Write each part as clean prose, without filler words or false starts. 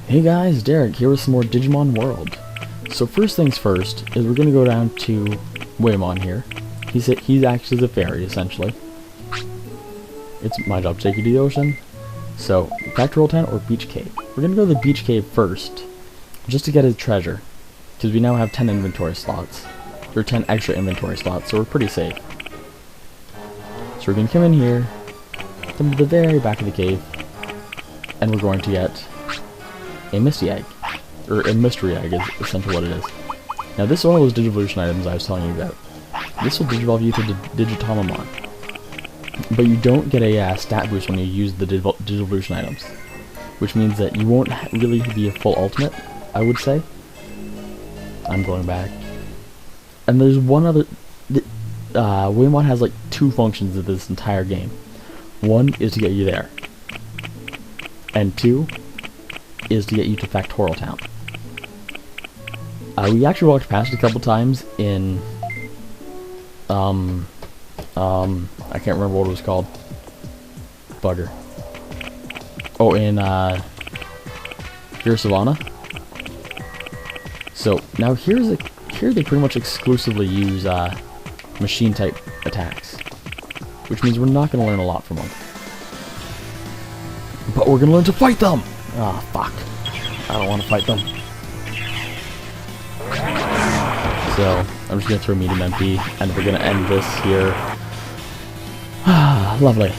Hey guys, Derek here with some more Digimon World. So first things first is we're gonna go down to Waymon here. He's actually the fairy essentially. It's my job to take you to the ocean. So Factoral Town or Beach Cave. We're gonna go to the Beach Cave first, just to get his treasure, because we now have 10 inventory slots, or 10 extra inventory slots, so we're pretty safe. So we're gonna come in here, come to the very back of the cave, and we're going to get a Misty Egg, or a Mystery Egg is essentially what it is. Now this is one of those Digivolution items I was telling you about. This will Digivolve you to Digitomamon, but you don't get a stat boost when you use the Digivolution items, which means that you won't really be a full ultimate, I would say. I'm going back. And there's one other... Waymon has like 2 functions of this entire game. One is to get you there, and 2 is to get you to Factoral Town. We actually walked past it a couple times in I can't remember what it was called. Bugger. Oh, in Pure Savannah. So now here they pretty much exclusively use machine type attacks, which means we're not going to learn a lot from them. But we're going to learn to fight them! Ah, fuck. I don't want to fight them. So, I'm just going to throw Medium MP, and we're going to end this here. Ah, lovely.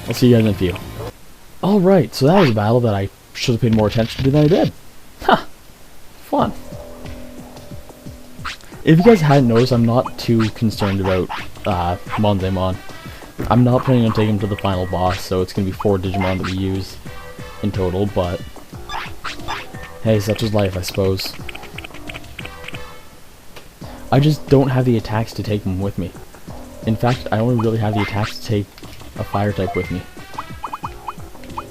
I'll see you guys in a few. Alright, so that was a battle that I should have paid more attention to than I did. Ha! Fun. If you guys hadn't noticed, I'm not too concerned about Ninjamon. I'm not planning on taking him to the final boss, so it's going to be 4 Digimon that we use in total, but hey, such is life, I suppose. I just don't have the attacks to take them with me. In fact, I only really have the attacks to take a fire type with me.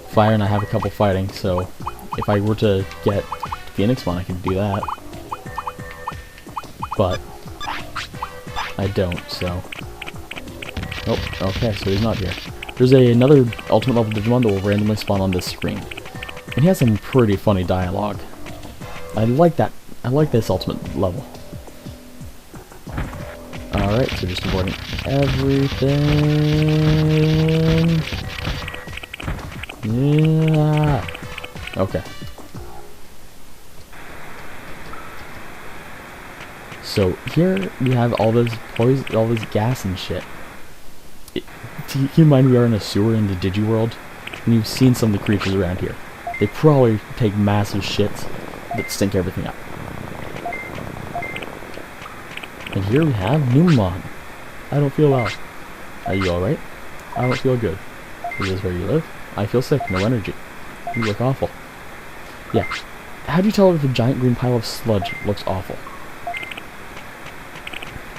Fire, and I have a couple fighting, so if I were to get Phoenixmon, I could do that. But I don't, so... Oh, okay, so he's not here. There's another ultimate level Digimon that will randomly spawn on this screen. And he has some pretty funny dialogue. I like that. I like this ultimate level. Alright, so just avoiding everything. Yeah. Okay. So here we have all this poison, all this gas and shit. Keep in mind we are in a sewer in the Digiworld, and you've seen some of the creatures around here. They probably take massive shits that stink everything up. And here we have Numemon. I don't feel well. Are you alright? I don't feel good. Is this where you live? I feel sick, no energy. You look awful. Yeah. How do you tell if a giant green pile of sludge looks awful?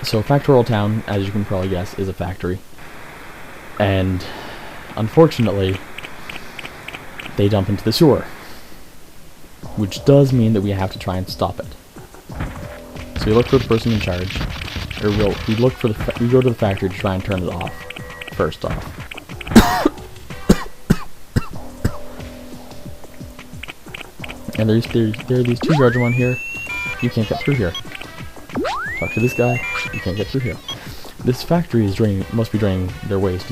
So Factoral Town, as you can probably guess, is a factory. And unfortunately, they dump into the sewer, which does mean that we have to try and stop it. So we look for the person in charge, or we go to the factory to try and turn it off. First off. And there are these 2 Andromon here. You can't get through here. Talk to this guy. You can't get through here. This factory is must be draining their waste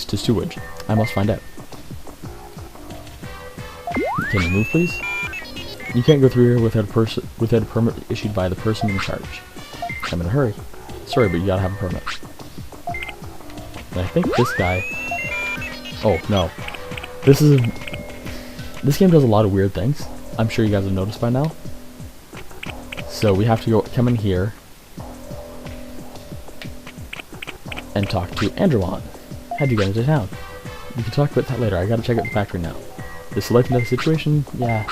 to sewage. I must find out. Can you move, please? You can't go through here without a permit issued by the person in charge. I'm in a hurry. Sorry, but you gotta have a permit. And I think this guy... Oh, no. This game does a lot of weird things. I'm sure you guys have noticed by now. So we have to come in here and talk to Andromon. How'd you get into town? We can talk about that later. I gotta check out the factory now. This life and death situation? Yeah.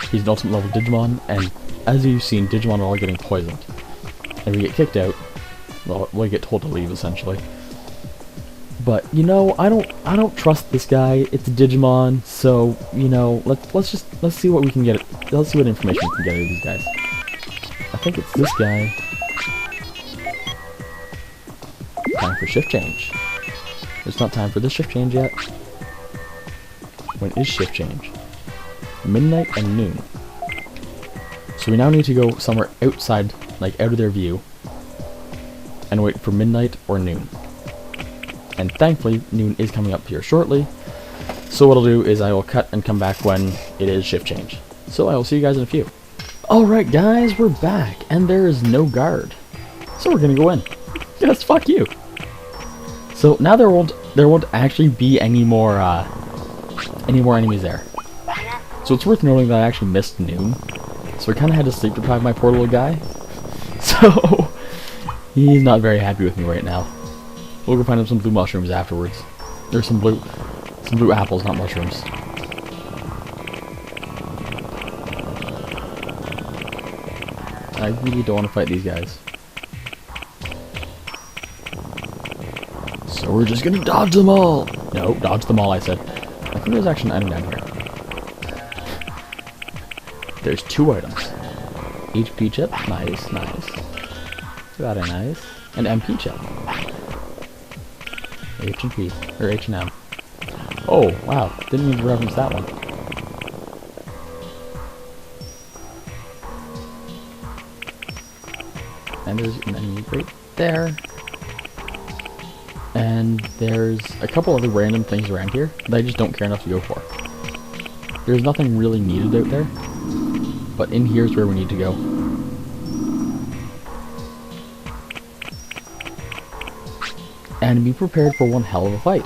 He's an ultimate level Digimon, and as you've seen, Digimon are all getting poisoned. And we get kicked out. Well, we get told to leave, essentially. But, you know, I don't trust this guy. It's a Digimon, so, you know, let's see what we can get. Let's see what information we can get out of these guys. I think it's this guy. Time for shift change. It's not time for the shift change yet. When is shift change? Midnight and noon. So we now need to go somewhere outside, like out of their view, and wait for midnight or noon. And thankfully, noon is coming up here shortly. So what I'll do is I will cut and come back when it is shift change. So I will see you guys in a few. Alright guys, we're back, and there is no guard. So we're gonna go in. Yes, fuck you. So now there won't actually be any more enemies there. So it's worth noting that I actually missed noon. So I kinda had to sleep deprive my poor little guy. So he's not very happy with me right now. We'll go find him some blue mushrooms afterwards. There's some blue apples, not mushrooms. I really don't want to fight these guys. So we're just gonna dodge them all! No, dodge them all, I said. I think there's actually an item down here. There's 2 items. HP chip, nice, nice. Very nice. And MP chip. H and P, or H and M. Oh, wow, didn't mean to reference that one. And there's an enemy right there. And there's a couple other random things around here that I just don't care enough to go for. There's nothing really needed out there, but in here is where we need to go. And be prepared for one hell of a fight.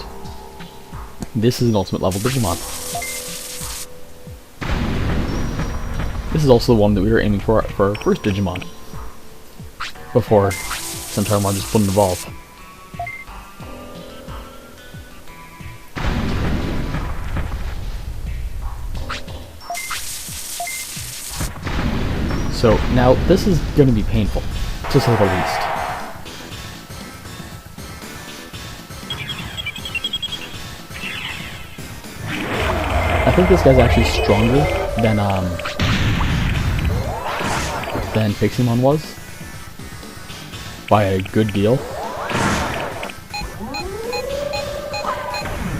This is an ultimate level Digimon. This is also the one that we were aiming for our first Digimon. Before Centaurimon just wouldn't evolve. So now this is going to be painful, to say the least. I think this guy's actually stronger than Piximon was. By a good deal.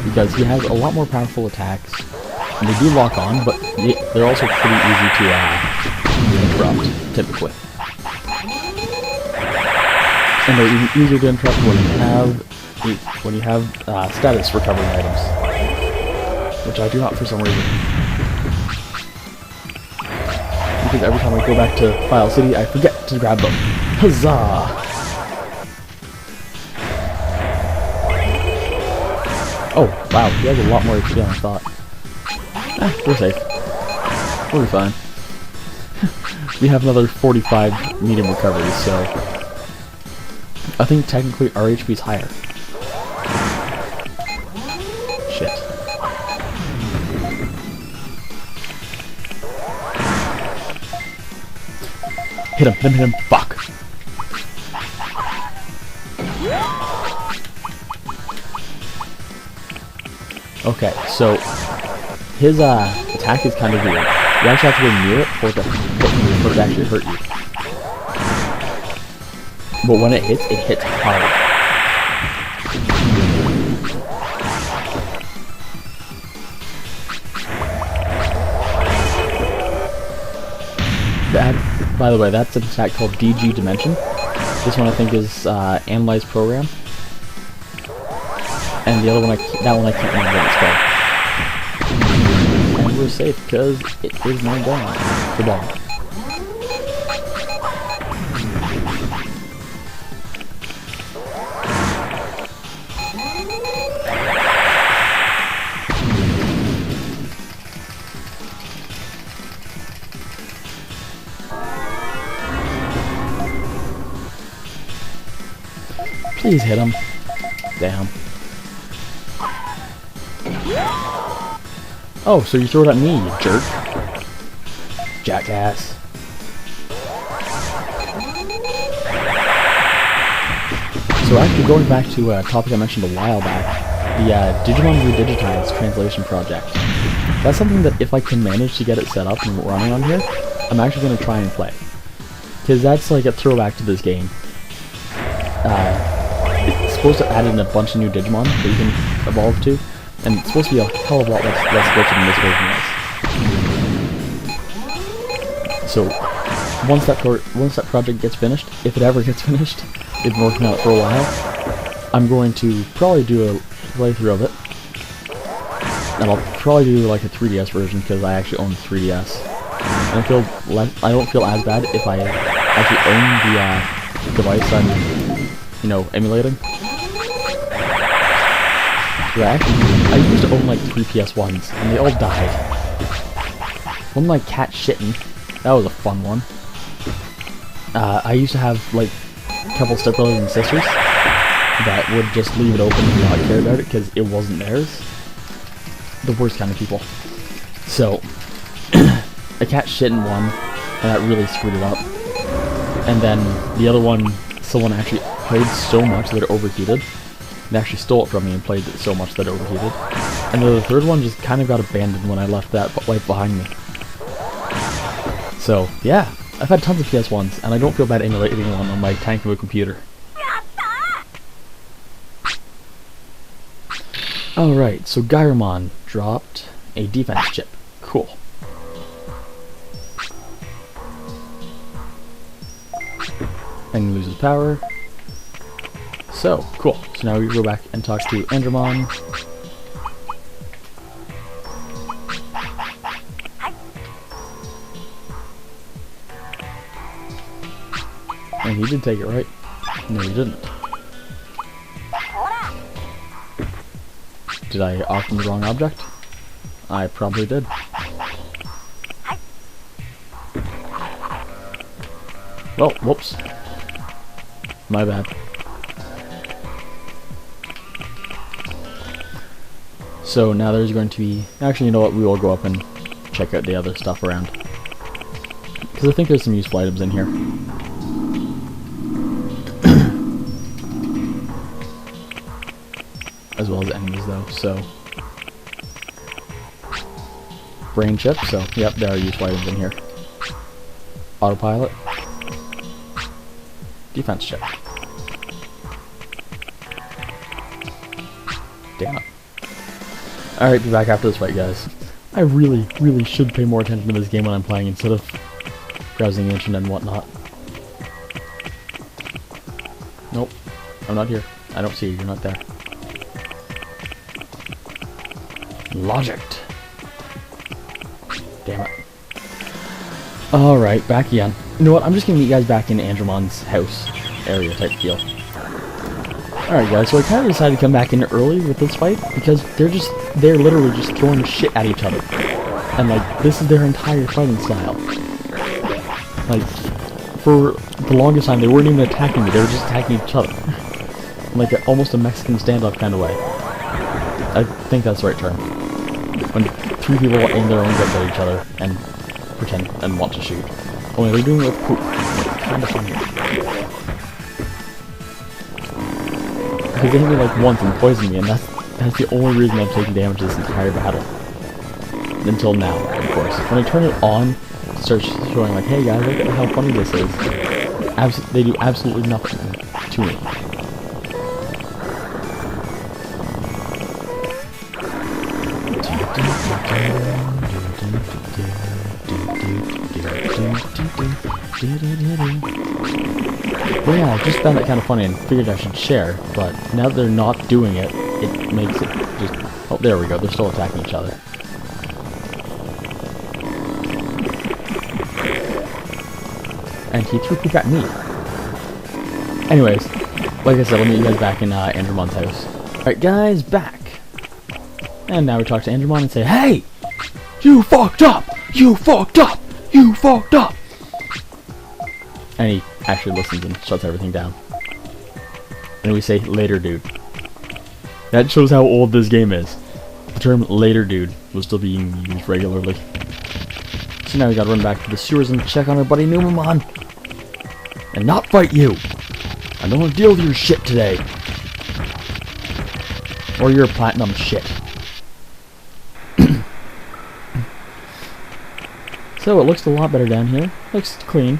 Because he has a lot more powerful attacks. And they do lock on, but they're also pretty easy to interrupt, typically. And they're even easier to interrupt when you have status recovering items. Which I do not for some reason. Because every time I go back to File City, I forget to grab them. Huzzah! Oh, wow, he has a lot more HP than I thought. We're safe. We'll be fine. We have another 45 medium recovery, so I think technically our HP is higher. Shit. Hit him, fuck. Okay, so his attack is kind of weird. You actually have to go near it for it to actually hurt you. But when it hits hard. By the way, that's an attack called DG Dimension. This one I think is Analyze Program. And the other one, that one I can't remember what it's called. And we're safe because it is now gone. The bomb. Please hit him. Damn. Oh, so you throw it at me, you jerk. Jackass. So actually going back to a topic I mentioned a while back, the Digimon Redigitized translation project. That's something that if I can manage to get it set up and running on here, I'm actually going to try and play. Because that's like a throwback to this game. supposed to add in a bunch of new Digimon that you can evolve to, and it's supposed to be a hell of a lot less glitchy than this version was. So once that project gets finished, if it ever gets finished, they've been working on it for a while, I'm going to probably do a playthrough of it, and I'll probably do like a 3DS version because I actually own 3DS. And I don't feel as bad if I actually own the device I'm, you know, emulating. I used to own like 3 PS1s, and they all died. One like cat shitting, that was a fun one. I used to have like a couple stepbrothers and sisters that would just leave it open and not care about it because it wasn't theirs. The worst kind of people. So, a cat shit in one, and that really screwed it up. And then the other one, someone actually played so much that it overheated. They actually stole it from me and played it so much that it overheated. And the third one just kind of got abandoned when I left that right behind me. So, yeah, I've had tons of PS1s, and I don't feel bad emulating one on my tank of a computer. Alright, so Giromon dropped a defense chip. Cool. And loses power. So, cool. So now we go back and talk to Andromon. And he did take it, right? No, he didn't. Did I offer him the wrong object? I probably did. Well, whoops. My bad. So now there's going to be... Actually, you know what? We will go up and check out the other stuff around. Because I think there's some useful items in here. As well as enemies, though, so... Brain chip, so, yep, there are useful items in here. Autopilot. Defense chip. Damn it. Alright, be back after this fight, guys. I really, really should pay more attention to this game when I'm playing instead of browsing the internet and whatnot. Nope. I'm not here. I don't see you. You're not there. Logicked. Damn it. Alright, back again. You know what? I'm just gonna meet you guys back in Andromon's house area type deal. Alright guys, so I kind of decided to come back in early with this fight because they're literally just throwing shit at each other. And like, this is their entire fighting style. Like, for the longest time they weren't even attacking me, they were just attacking each other. Like almost a Mexican standoff kind of way. I think that's the right term. When 3 people aim their own guns at each other and pretend and want to shoot. Only they're doing it with poop. It's kind of funny. Because they hit me like once and poisoned me, and that's the only reason I've taken damage this entire battle. Until now, of course. When I turn it on, it starts showing like, hey guys, look at how funny this is. They do absolutely nothing to me. Well, yeah, I just found that kind of funny and figured I should share, but now that they're not doing it, it makes it just... Oh, there we go, they're still attacking each other. And he threw poop at me. Anyways, like I said, I'll meet you guys back in Andromon's house. Alright guys, back! And now we talk to Andromon and say, hey! You fucked up! You fucked up! You fucked up! And he actually listens and shuts everything down. And we say, later dude. That shows how old this game is. The term later dude was still being used regularly. So now we gotta run back to the sewers and check on our buddy Numemon. And not fight you! I don't want to deal with your shit today. Or your platinum shit. So it looks a lot better down here. Looks clean.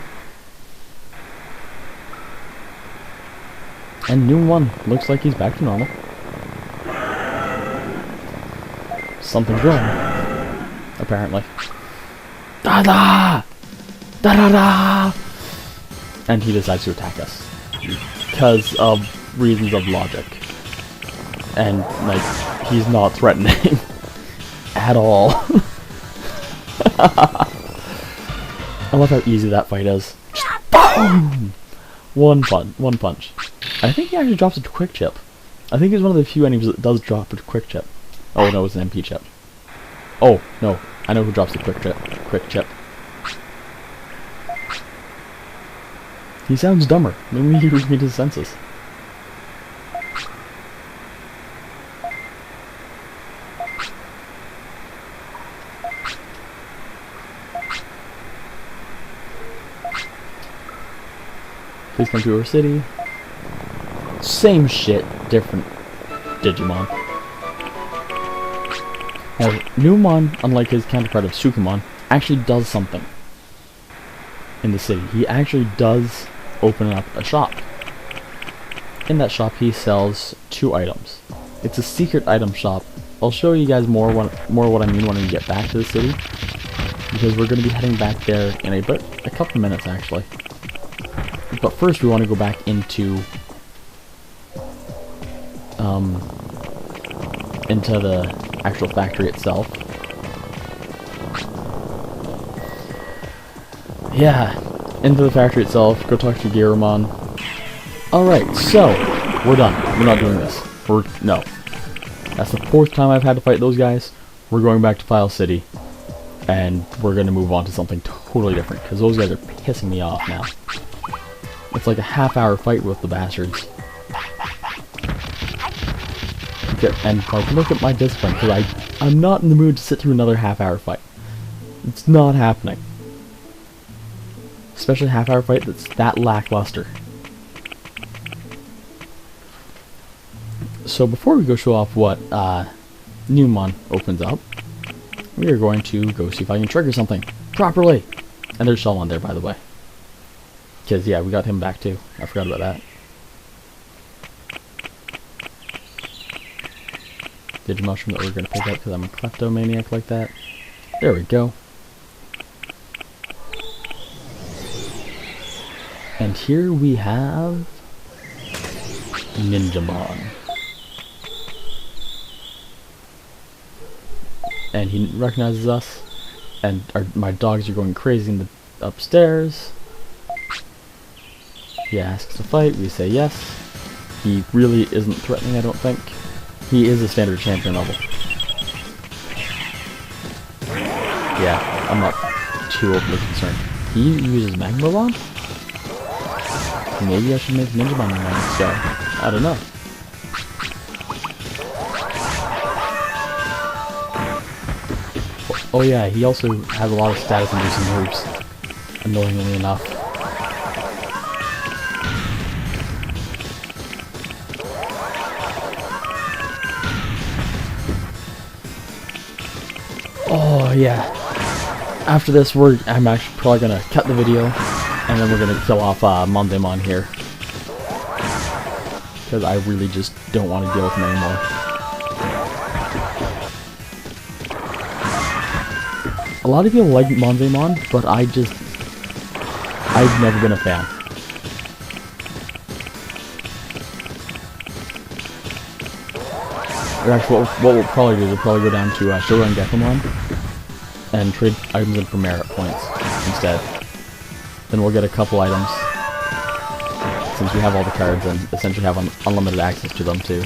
And new one looks like he's back to normal. Something's wrong, apparently. Da-da! Da-da-da! And he decides to attack us. Because of reasons of logic. And, like, he's not threatening. At all. I love how easy that fight is. Just boom! One punch. I think he actually drops a quick chip. I think he's one of the few enemies that does drop a quick chip. Oh no, it's an MP chip. Oh no, I know who drops the quick chip. He sounds dumber. Maybe he was made his senses. Please come to our city. Same shit, different Digimon. Now, Numemon, unlike his counterpart of Sukamon, actually does something in the city. He actually does open up a shop. In that shop, he sells 2 items. It's a secret item shop. I'll show you guys more what I mean when we get back to the city, because we're going to be heading back there in a couple minutes, actually. But first, we want to go back into the actual factory itself. Yeah, into the factory itself. Go talk to Giromon. All right, so we're done. We're not doing this. No. That's the 4th time I've had to fight those guys. We're going back to File City, and we're gonna move on to something totally different because those guys are pissing me off now. It's like a half-hour fight with the bastards. Okay, and like, look at my discipline, because I'm not in the mood to sit through another half-hour fight. It's not happening. Especially a half-hour fight that's that lackluster. So before we go show off what Numemon opens up, we are going to go see if I can trigger something properly. And there's Shellmon there, by the way. Because, yeah, we got him back too. I forgot about that. Digimushroom that we're going to pick up because I'm a kleptomaniac like that. There we go. And here we have Ninjamon. And he recognizes us. And my dogs are going crazy in the upstairs. He asks to fight, we say yes. He really isn't threatening, I don't think. He is a standard champion level. Yeah, I'm not too overly concerned. He uses Magma Bomb? Maybe I should make Ninjamon my next guy. I don't know. Oh yeah, he also has a lot of status inducing moves. Annoyingly enough. Oh yeah. After this, I'm actually probably gonna cut the video, and then we're gonna kill off Ninjamon here, because I really just don't want to deal with him anymore. A lot of people like Ninjamon, but I've never been a fan. Or actually, what we'll probably do is we'll probably go down to Giromon and trade items in for merit points instead. Then we'll get a couple items, since we have all the cards and essentially have unlimited access to them too.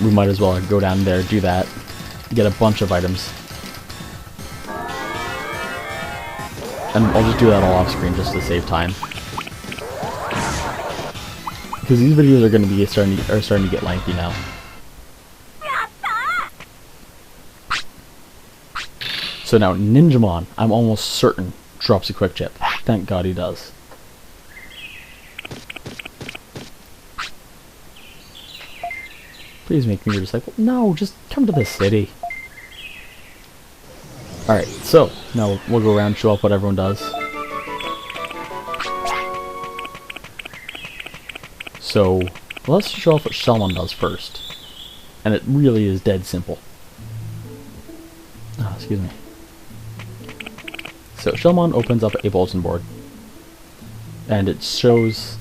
We might as well go down there, do that, get a bunch of items. And I'll just do that all off screen just to save time. Because these videos are going to be starting to get lengthy now. So now Ninjamon, I'm almost certain, drops a quick chip. Thank God he does. Please make me your disciple. No, just come to the city. Alright, so now we'll go around and show off what everyone does. So let's show off what Shellmon does first. And it really is dead simple. Oh, excuse me. So Shellmon opens up a bulletin board. And it shows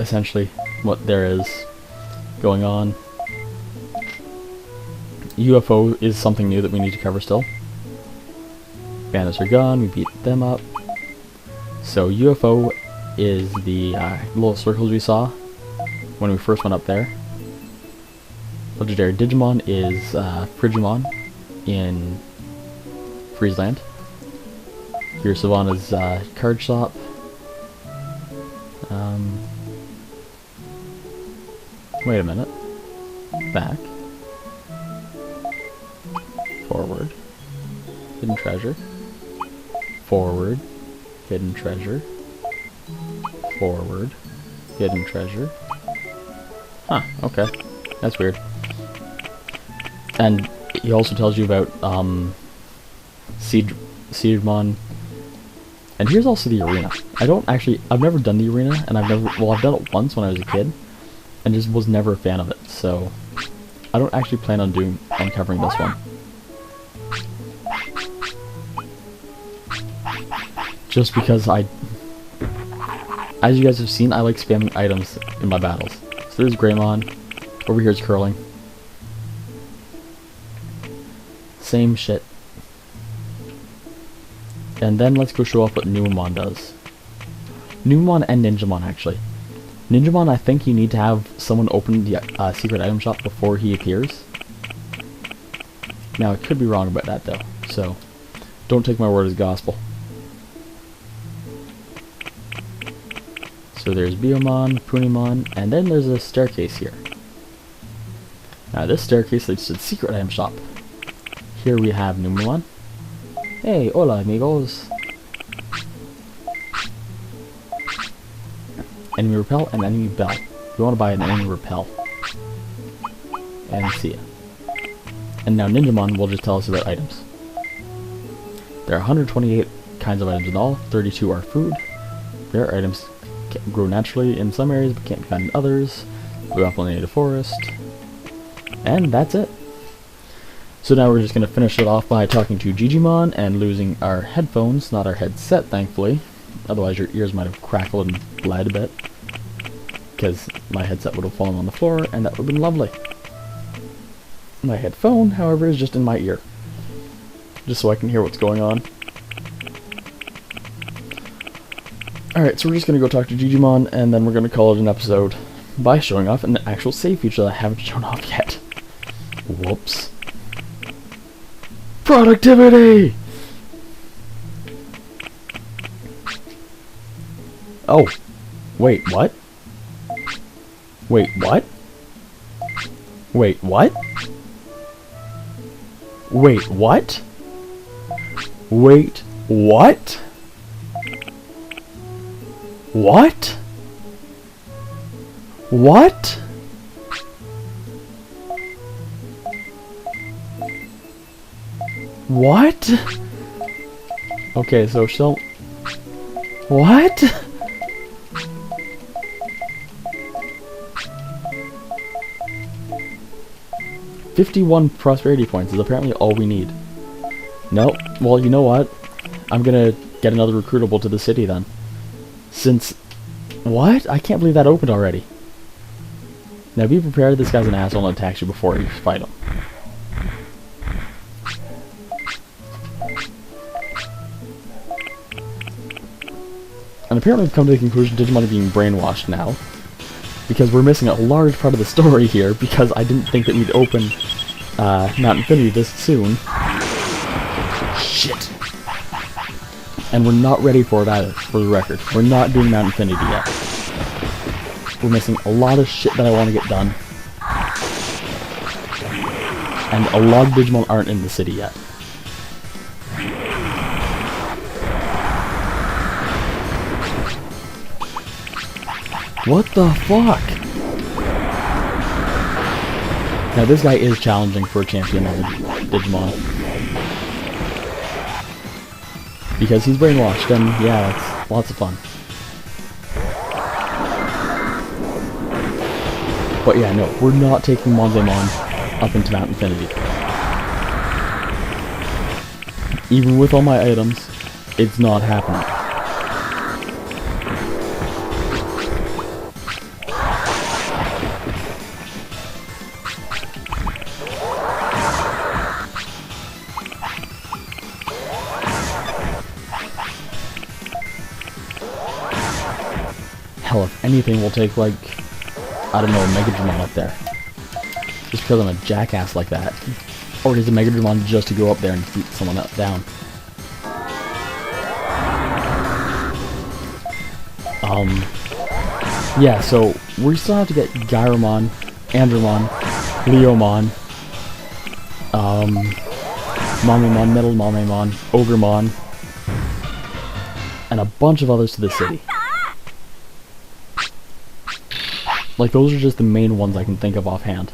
essentially what there is going on. UFO is something new that we need to cover still. Bandits are gone, we beat them up. So UFO is the little circles we saw when we first went up there. Legendary Digimon is Frigimon in Friesland. Here Savannah's card shop. Wait a minute. Back. Forward. Hidden treasure. Forward. Hidden treasure. Forward. Hidden treasure. Huh, okay. That's weird. And he also tells you about Seedmon. And here's also the arena. I've never done the arena, and I've done it once when I was a kid, and just was never a fan of it, so I don't actually plan on covering this one. Just because as you guys have seen, I like spamming items in my battles. So there's Greymon, over here is Curling. Same shit. And then let's go show off what Numemon does. Numemon and Ninjamon, actually. Ninjamon, I think you need to have someone open the secret item shop before he appears. Now, I could be wrong about that, though, so don't take my word as gospel. So there's Biomon, Punimon, and then there's a staircase here. Now, this staircase leads to the secret item shop. Here we have Numemon. Hey, hola amigos. Enemy repel and enemy bell. You want to buy an enemy repel. And see ya. And now Ninjamon will just tell us about items. There are 128 kinds of items in all. 32 are food. Rare items can grow naturally in some areas but can't be found in others. Blue apple in the native forest. And that's it. So now we're just going to finish it off by talking to Digimon and losing our headphones, not our headset, thankfully. Otherwise your ears might have crackled and bled a bit, because my headset would have fallen on the floor, and that would have been lovely. My headphone, however, is just in my ear, just so I can hear what's going on. Alright, so we're just going to go talk to Digimon, and then we're going to call it an episode by showing off an actual save feature that I haven't shown off yet. Whoops. Productivity! Oh. Wait, what? Wait, what? Wait, what? Wait, what? Wait, what? What? What? What? Okay, so she'll... What? $51 prosperity points is apparently all we need. Nope. Well, you know what? I'm gonna get another recruitable to the city then. Since... What? I can't believe that opened already. Now be prepared, this guy's an asshole and attacks you before you fight him. And apparently we've come to the conclusion Digimon are being brainwashed now. Because we're missing a large part of the story here, because I didn't think that we'd open Mount Infinity this soon. Shit. And we're not ready for it either, for the record. We're not doing Mount Infinity yet. We're missing a lot of shit that I want to get done. And a lot of Digimon aren't in the city yet. What the fuck? Now this guy is challenging for a champion as a Digimon. because he's brainwashed, and yeah, that's lots of fun. But yeah, no, we're not taking Ninjamon up into Mount Infinity. Even with all my items, it's not happening. Hell, if anything, we'll take, like, I don't know, a Megadramon up there. Just because I'm a jackass like that. Or is a Megadramon just to go up there and beat someone down? Yeah, so we still have to get Giromon, Andromon, Leomon, Numemon, Metal Numemon, Ogremon, and a bunch of others to the city. Like, those are just the main ones I can think of offhand.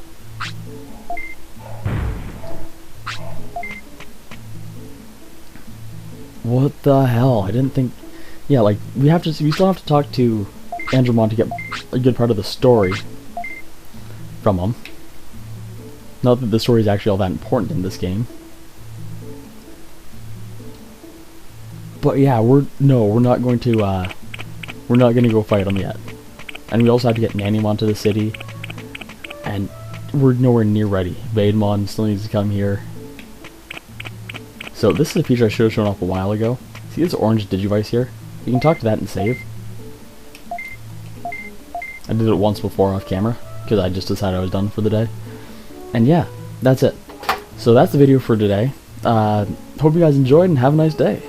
What the hell? I didn't think... Yeah, like, we still have to talk to Andromon to get a good part of the story from him. Not that the story is actually all that important in this game. But yeah, we're not going to go fight him yet. And we also have to get Ninjamon to the city, and we're nowhere near ready. Digimon still needs to come here. So this is a feature I should have shown off a while ago. See this orange Digivice here? You can talk to that and save. I did it once before off camera, because I just decided I was done for the day. And yeah, that's it. So that's the video for today. Hope you guys enjoyed and have a nice day.